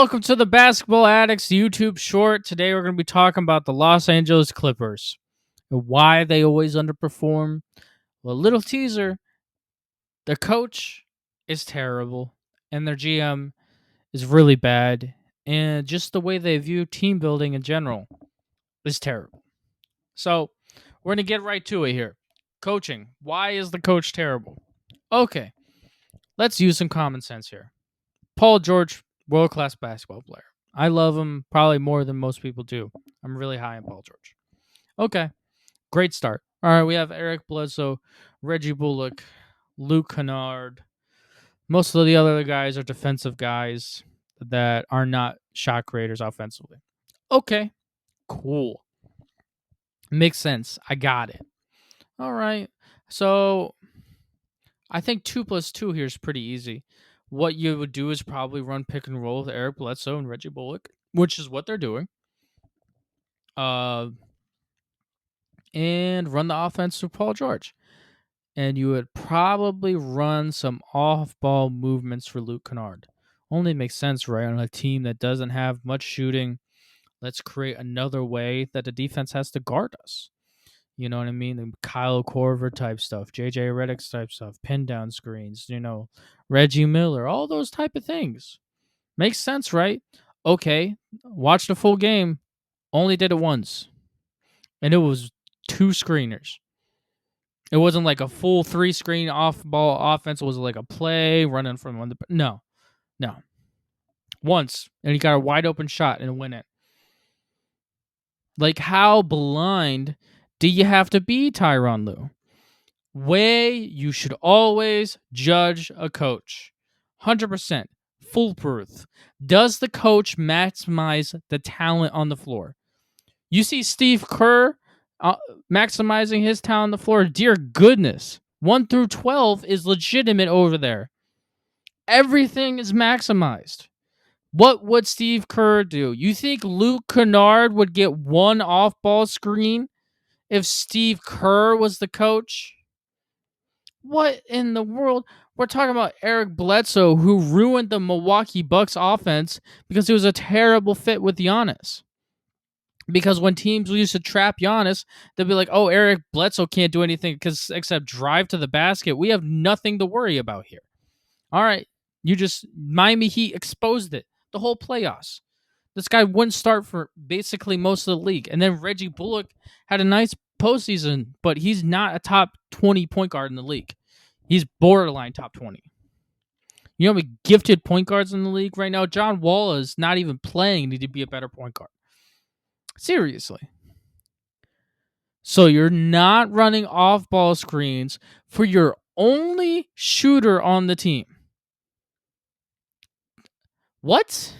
Welcome to the Basketball Addicts YouTube short. Today we're going to be talking about the Los Angeles Clippers and why they always underperform. Well, little teaser, their coach is terrible and their GM is really bad, and just the way they view team building in general is terrible. So we're going to get right to it here. Coaching. Why is the coach terrible? Okay, let's use some common sense here. Paul George, world-class basketball player. I love him probably more than most people do. I'm really high on Paul George. Okay, great start. All right, we have Eric Bledsoe, Reggie Bullock, Luke Kennard. Most of the other guys are defensive guys that are not shot creators offensively. Okay, cool. Makes sense. I got it. All right, so I think 2 plus 2 here is pretty easy. What you would do is probably run pick and roll with Eric Bledsoe and Reggie Bullock, which is what they're doing. And run the offense with Paul George. And you would probably run some off-ball movements for Luke Kennard. Only makes sense, right? On a team that doesn't have much shooting, let's create another way that the defense has to guard us. You know what I mean? The Kyle Korver type stuff, JJ Redick type stuff, pin down screens, Reggie Miller, all those type of things. Makes sense, right? Okay, watch the full game. Only did it once. And it was 2 screeners. It wasn't like a full 3-screen off-ball offense. It was like a play running from one. No. Once. And he got a wide-open shot and went in. Like, how blind do you have to be, Tyronn Lue? Way you should always judge a coach. 100%. Foolproof. Does the coach maximize the talent on the floor? You see Steve Kerr maximizing his talent on the floor. Dear goodness. 1 through 12 is legitimate over there. Everything is maximized. What would Steve Kerr do? You think Luke Kennard would get one off-ball screen if Steve Kerr was the coach? What in the world? We're talking about Eric Bledsoe, who ruined the Milwaukee Bucks offense because he was a terrible fit with Giannis. Because when teams used to trap Giannis, they'd be like, oh, Eric Bledsoe can't do anything except drive to the basket. We have nothing to worry about here. All right, Miami Heat exposed it. The whole playoffs. This guy wouldn't start for basically most of the league. And then Reggie Bullock had a nice postseason, but he's not a top 20 point guard in the league. He's borderline top 20. You know how many gifted point guards in the league right now? John Wall is not even playing to be a better point guard. Seriously. So you're not running off-ball screens for your only shooter on the team. What?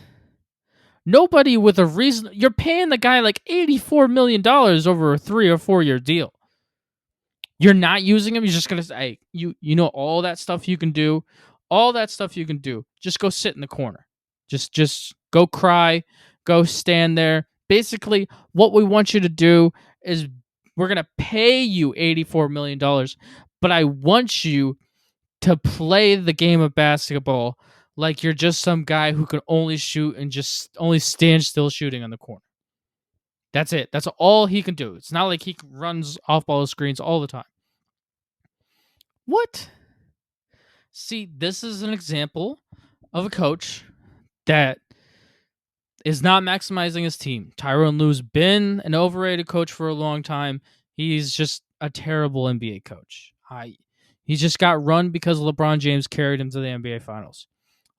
Nobody with a reason. You're paying the guy like $84 million over a 3 or 4 year deal. You're not using him. You're just going to say, hey, you know all that stuff you can do. All that stuff you can do. Just go sit in the corner. Just go cry. Go stand there. Basically, what we want you to do is we're going to pay you $84 million, but I want you to play the game of basketball like you're just some guy who can only shoot and just only stand still shooting on the corner. That's it. That's all he can do. It's not like he runs off-ball screens all the time. What? See, this is an example of a coach that is not maximizing his team. Tyronn Lue's been an overrated coach for a long time. He's just a terrible NBA coach. He just got run because LeBron James carried him to the NBA Finals.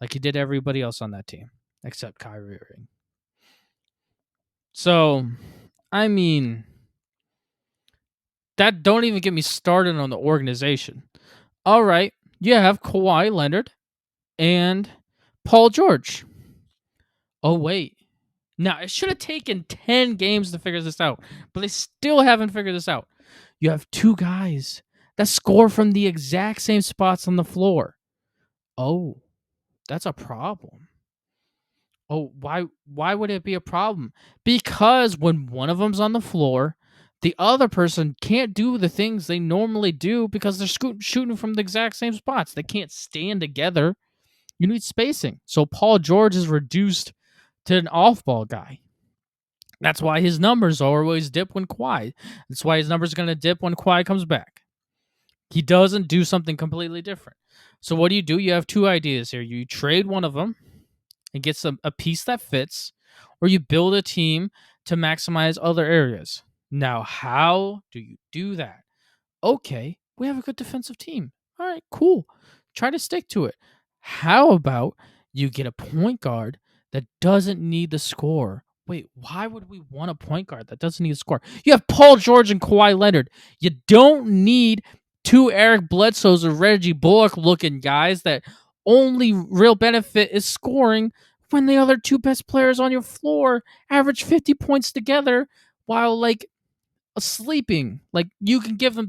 Like he did everybody else on that team, except Kyrie Irving. So, I mean, that don't even get me started on the organization. All right, you have Kawhi Leonard and Paul George. Oh, wait. Now, it should have taken 10 games to figure this out, but they still haven't figured this out. You have 2 guys that score from the exact same spots on the floor. Oh, that's a problem. Oh, why would it be a problem? Because when one of them's on the floor, the other person can't do the things they normally do because they're shooting from the exact same spots. They can't stand together. You need spacing. So Paul George is reduced to an off-ball guy. That's why his numbers always dip when Kawhi. That's why his numbers are going to dip when Kawhi comes back. He doesn't do something completely different. So what do? You have two ideas here. You trade one of them and get a piece that fits, or you build a team to maximize other areas. Now, how do you do that? Okay, we have a good defensive team. All right, cool. Try to stick to it. How about you get a point guard that doesn't need the score? Wait, why would we want a point guard that doesn't need a score? You have Paul George and Kawhi Leonard. You don't need two Eric Bledsoes or Reggie Bullock looking guys that only real benefit is scoring when the other two best players on your floor average 50 points together while sleeping. Like, you can give them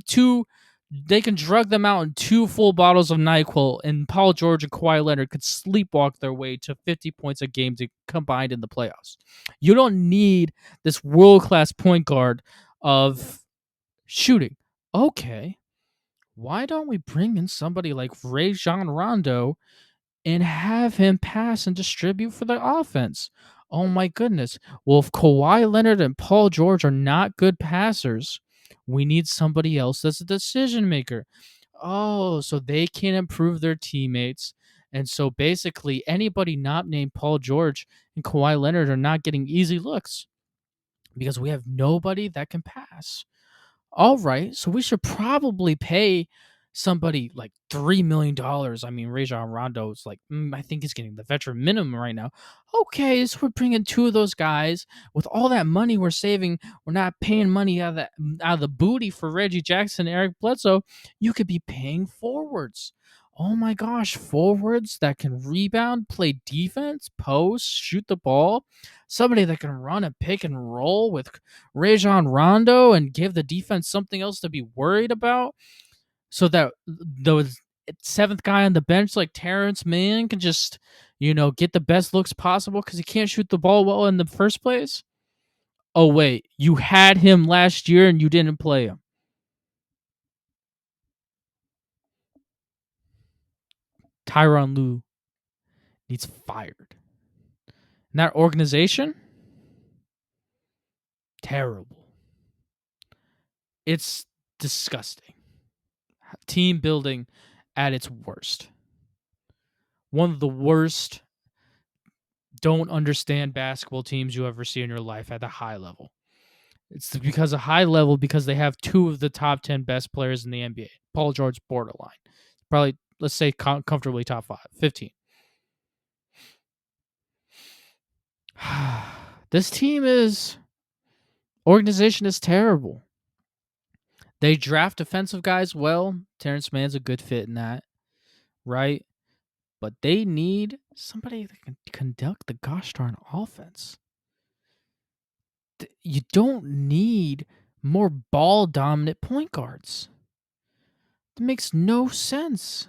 they can drug them out in two full bottles of NyQuil, and Paul George and Kawhi Leonard could sleepwalk their way to 50 points a game combined in the playoffs. You don't need this world-class point guard of shooting. Okay, why don't we bring in somebody like Rajon Rondo and have him pass and distribute for the offense? Oh my goodness. Well, if Kawhi Leonard and Paul George are not good passers, we need somebody else that's a decision maker. Oh, so they can improve their teammates. And so basically, anybody not named Paul George and Kawhi Leonard are not getting easy looks because we have nobody that can pass. All right, so we should probably pay somebody like $3 million. I mean, Rajon Rondo is I think he's getting the veteran minimum right now. Okay, so we're bringing two of those guys. With all that money we're saving, we're not paying money out of the booty for Reggie Jackson and Eric Bledsoe. You could be paying forwards. Oh my gosh, forwards that can rebound, play defense, post, shoot the ball. Somebody that can run a pick and roll with Rajon Rondo and give the defense something else to be worried about, so that the seventh guy on the bench like Terrence Mann can just, get the best looks possible because he can't shoot the ball well in the first place. Oh wait, you had him last year and you didn't play him. Tyronn Lue needs fired. And that organization, terrible. It's disgusting. Team building at its worst. One of the worst don't understand basketball teams you ever see in your life at a high level. It's because a high level because they have two of the top 10 best players in the NBA. Paul George, borderline. Probably, let's say, comfortably top 5, 15. This organization is terrible. They draft defensive guys well. Terrence Mann's a good fit in that, right? But they need somebody that can conduct the gosh darn offense. You don't need more ball dominant point guards. It makes no sense.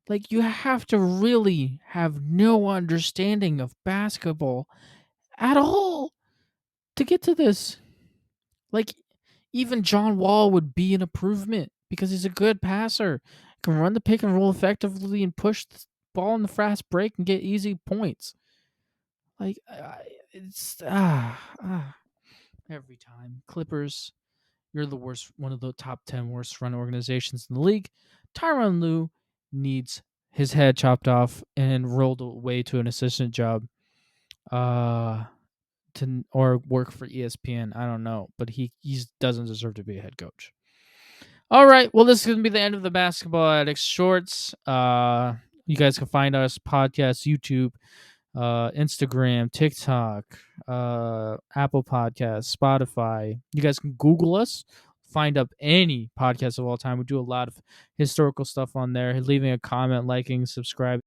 Like, you have to really have no understanding of basketball at all to get to this. Like, even John Wall would be an improvement because he's a good passer. Can run the pick and roll effectively and push the ball in the fast break and get easy points. Like, it's every time. Clippers, you're the worst, one of the top 10 worst run organizations in the league. Tyronn Lue needs his head chopped off and rolled away to an assistant job, or work for ESPN. I don't know, but he doesn't deserve to be a head coach. All right, well, this is gonna be the end of the Basketball Addicts shorts. You guys can find us podcast, YouTube, Instagram, TikTok, Apple Podcasts, Spotify. You guys can Google us, find up any podcast of all time. We do a lot of historical stuff on there. Leaving a comment, liking, subscribing.